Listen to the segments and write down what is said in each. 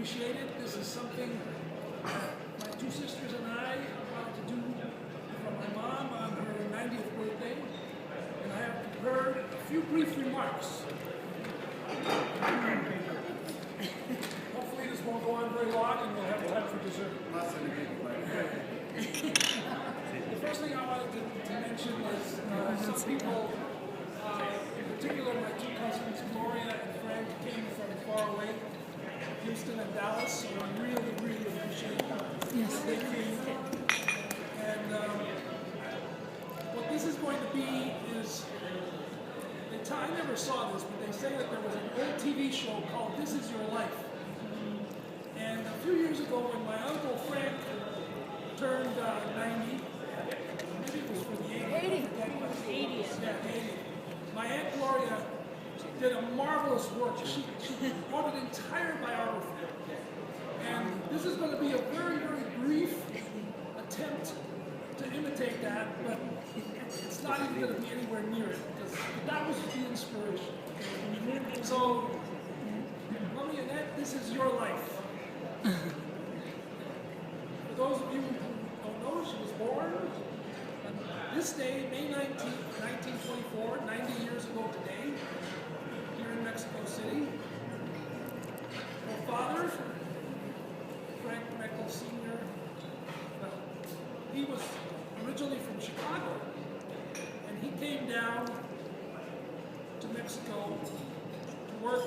appreciate it. This is something my two sisters and I wanted to do for my mom on her 90th birthday, and I have prepared a few brief remarks. Hopefully this won't go on very long and we'll have time for dessert. The first thing I wanted to mention is some people, in particular my two cousins, Gloria and Frank, came from far away, Houston and Dallas, so I really, really appreciate that they came. And what this is going to be is, I never saw this, but they say that there was an old TV show called This Is Your Life. And a few years ago when my uncle Frank turned 90, maybe it was for the 80s. 80s. Yeah, 80. My Aunt Gloria did a marvelous work. She wrote an entire biography. And this is going to be a very, very brief attempt to imitate that, but it's not even going to be anywhere near it, because that was the inspiration. So, Mommy Annette, this is your life. For those of you who don't know, she was born on this day, May 19th, 1924, 90 years ago today, here in Mexico City. Her father, Frank Meckel Sr., he was originally from Chicago, and he came down to Mexico to work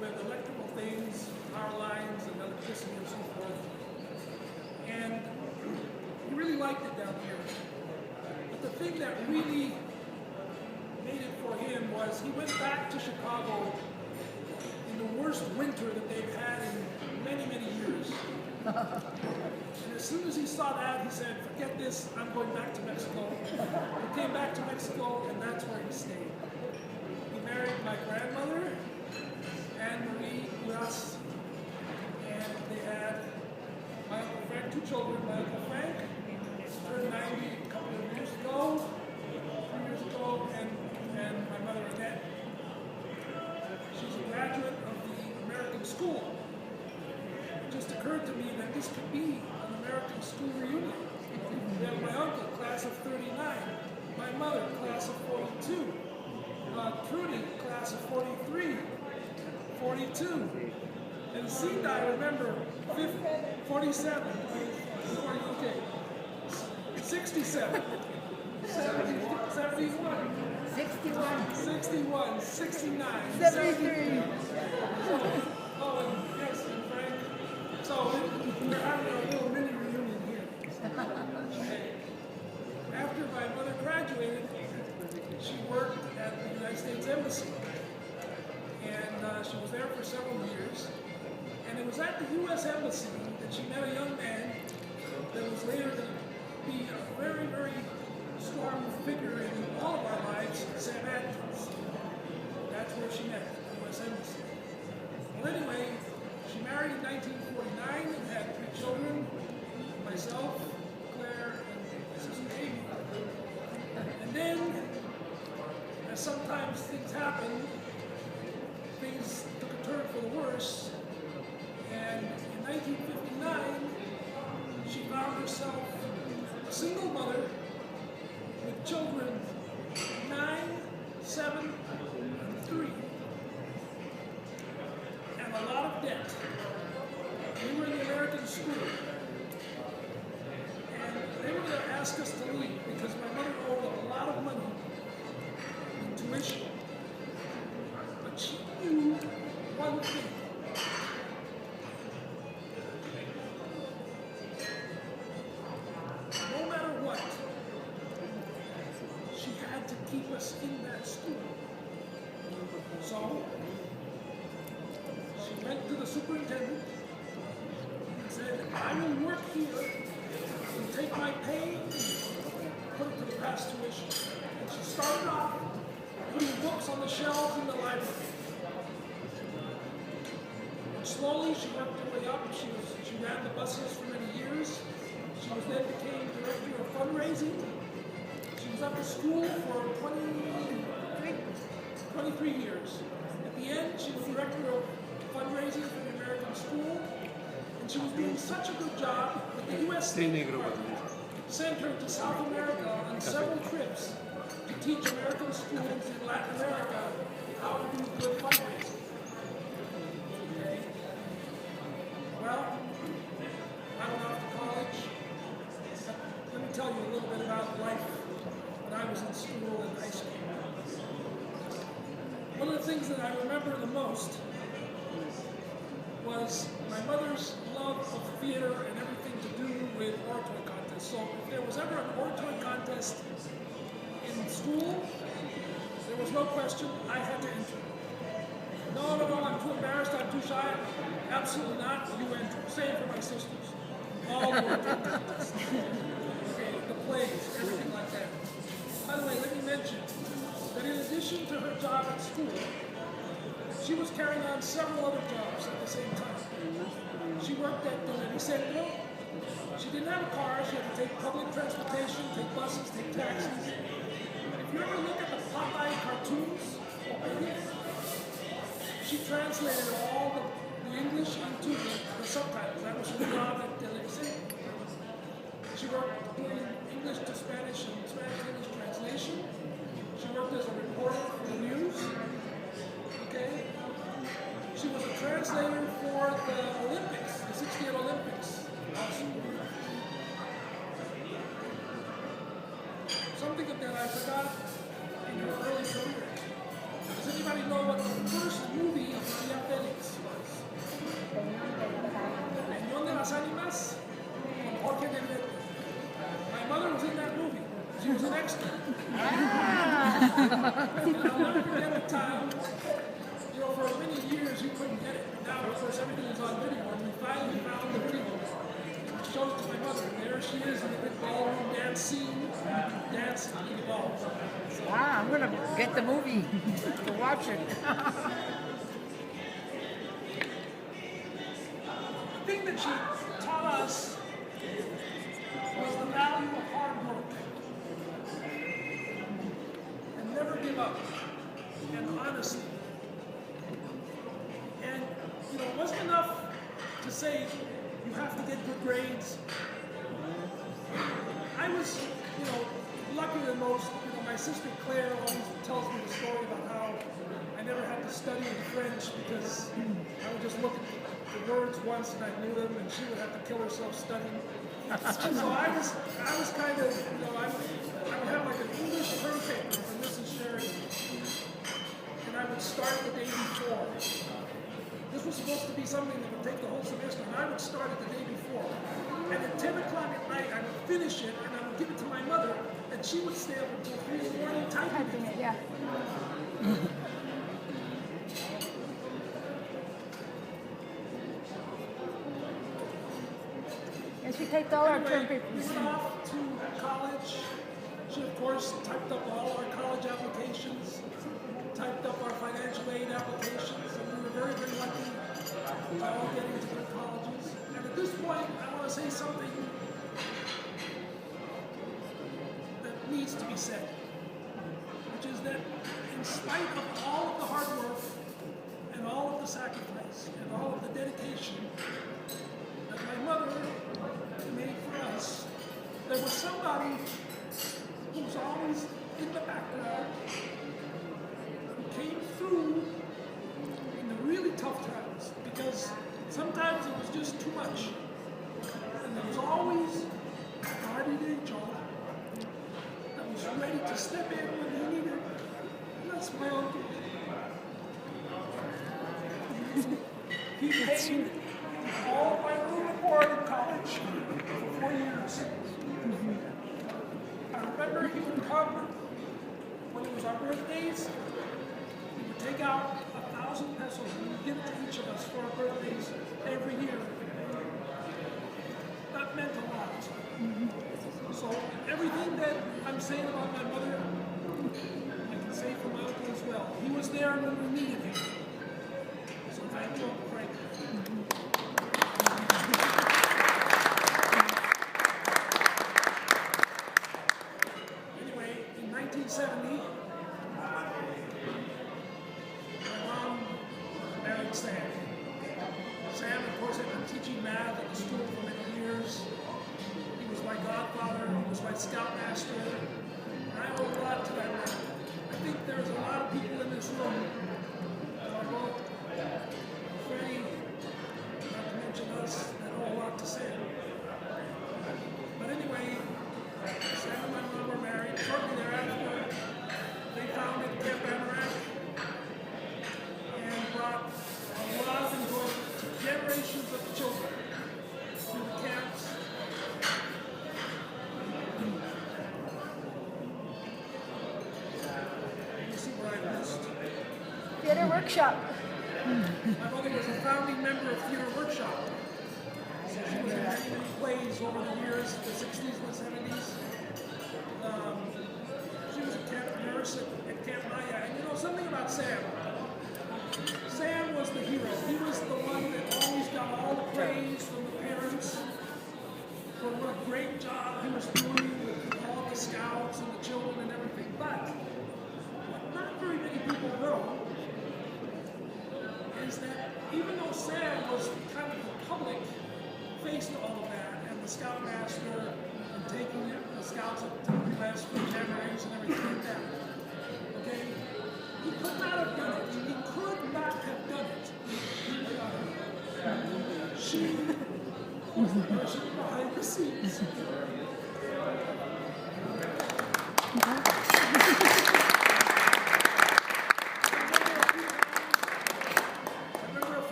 with electrical things, power lines, and electricity and so forth. And he really liked it down here. But the thing that really made it for him was he went back to Chicago in the worst winter that they've had in many, many years. And as soon as he saw that, he said, forget this, I'm going back to Mexico. He came back to Mexico, and that's where he stayed. He married my grandmother, Anne Marie Glass, and they had my Uncle Frank, two children. My Uncle Frank turned 90 a couple of years ago, 3 years ago, and my mother Annette. She's a graduate of the American school. It just occurred to me that this could be an American school reunion. We have my uncle, class of 39, my mother, class of 42, Trudy, class of 43, 42, and Cida, I remember, 47, okay, 67, 71, 61, 69, 73. Oh, and yes, and Frank. So we're having a little mini reunion here. After my mother graduated, she worked at the United States Embassy. And she was there for several years. And it was at the U.S. Embassy that she met a young man that was later going to be a very, very strong figure in all of our lives, Sam Atkins. That's where she met, at the U.S. Embassy. Well, anyway, she married in 1949 and had 3 children, myself, Claire, and my sister Amy. And then, as sometimes things happen, things took a turn for the worse, and in 1959, she found herself a single mother with children 9, 7, and 3, and a lot of debt. We were in the American school, and they were going to ask us to leave because my mother owed a lot of money in tuition. But she knew one thing. No matter what, she had to keep us in that school. So, she went to the superintendent and said, I will work here and take my pay and put it to the past tuition. And she started off putting books on the shelves in the library. And slowly she worked her way up. She ran the buses for many years. She then became director of fundraising. She was at the school for 23 years. At the end, she was director of fundraising for the she was doing such a good job that the U.S. State Department sent her to South America on several trips to teach American students in Latin America how to do good fundraising. Okay? Well, I went off to college. Let me tell you a little bit about life when I was in school and high school. One of the things that I remember the most was my mother's love of theater and everything to do with oratory contests. So if there was ever an oratory contest in school, there was no question, I had to enter. No, I'm too embarrassed, I'm too shy. Absolutely not, you enter. Same for my sisters. All oratory contests. Okay, the plays, everything like that. By the way, let me mention that in addition to her job at school, she was carrying on several other jobs at the same time. She worked at the Centro. She didn't have a car, she had to take public transportation, take buses, take taxis. If you ever look at the Popeye cartoons, she translated all the English into the subtitles. That was her job at the Centro. She worked doing English to Spanish and Spanish to English translation. She worked as a reporter for the news. Okay? She was a translator for the Olympics, the 68 Olympics. Something that I forgot in her early career. Does anybody know what the first movie of Maria Felix was? Unión de las Ánimas? Jorge Negrete. My mother was in that movie. She was an extra. And I'll never forget the time. You know, for many years you couldn't get it. Now, of course, everything is on video. And we finally found the video. I showed it to my mother. And there she is in the big ballroom dance scene, dancing in the ball. So, wow, I'm going to get the movie to watch it. The thing that she taught us was the value of hard work. And never give up. And honesty. And, you know, it wasn't enough to say you have to get good grades. I was, you know, luckier than most. You know, my sister Claire always tells me the story about how I never had to study in French because I would just look at the words once and I knew them, and she would have to kill herself studying. So I was kind of, you know, I would have like an English term paper from Mrs. Sheridan, and I would start the day before. This was supposed to be something that would take the whole semester, and I would start it the day before. And at 10 o'clock at night, I would finish it, and I would give it to my mother, and she would stay up until 3 in the morning typing it. Yeah. And she typed all our term We papers. went off to college. She, of course, typed up all our college applications, typed up our financial aid applications, and we were very, very lucky to all get into good colleges. And at this point, I want to say something that needs to be said, which is that in spite of all of the hard work and all of the sacrifice and all of the dedication that my mother made for us, there was somebody who was always in the background, who came through in the really tough times, because sometimes it was just too much. And there was always a guardian angel that was ready to step in when they needed it. And that's my uncle. He paid all my room and board in college for 4 years. I remember he would come when it was our birthdays. He would take out 1,000 pesos and he would give it to each of us for our birthdays every year. That meant a lot. So everything that I'm saying about my mother, I can say for my uncle as well. He was there when we needed him. So thank you, Uncle Frank. Anyway, in 1970, my mom married Sam. Sam, of course, had been teaching teaching math at the school for many years. He was my godfather. He was my scoutmaster. And I owe a lot to that man. I think there's a lot of people in this room that are both Freddie, not to mention us, that owe a lot to Sam. But anyway, Sam and my mom were married. Shortly thereafter, they founded Camp Amaranth and brought a lot of enjoyment to generations of children through the camps. You see where I missed. Theater workshop. My mother was a founding member of Theater Workshop. So she was in many, many plays over the years, the 60s and the 70s. She was a camp nurse at Camp Maya. And you know something about Sam? Sam was the hero. He was the one that always got all the praise from the parents for what a great job he was doing with all the scouts and the children and everything. But what not very many people know is that even though Sam was kind of the public face to all of that, and the scoutmaster, and taking the scouts up to the west for jamborees and everything like that, okay, he could not have done it. He could not have done it. She was the person behind the scenes.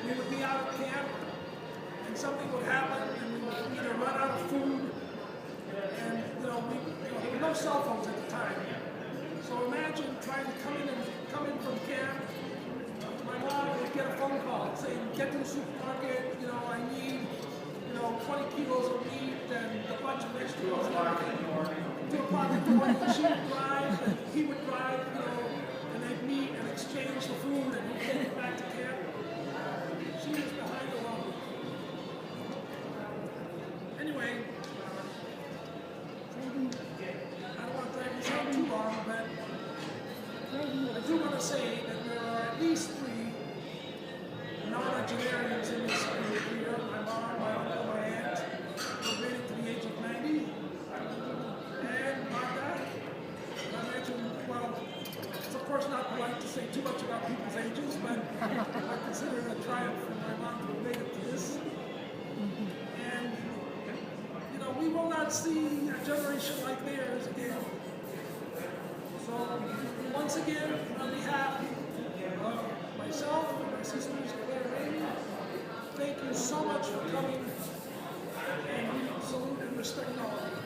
We would be out at camp and something would happen and we would either run out of food and there were no cell phones at the time. So imagine trying to come in from camp. My mom would get a phone call saying, get to the supermarket, I need 20 kilos of meat and a bunch of vegetables and everything. 2 o'clock in the morning, she would drive and he would drive, and they'd meet and exchange the food and he'd take it back to camp. She was behind the wall. Anyway, I don't want to drag this out too long, but I do want to say that there are at least 3 nonagenarians in this group here. My mom, my uncle, my aunt, who made it to the age of 90. And my dad. I imagine, well, it's of course not polite to say too much about people's ages, but I consider it a triumph for my mom to have made it to this. And, we will not see a generation like theirs again. So, once again, on behalf of myself and my sisters, Claire and Amy, thank you so much for coming, and we salute and respect all of you.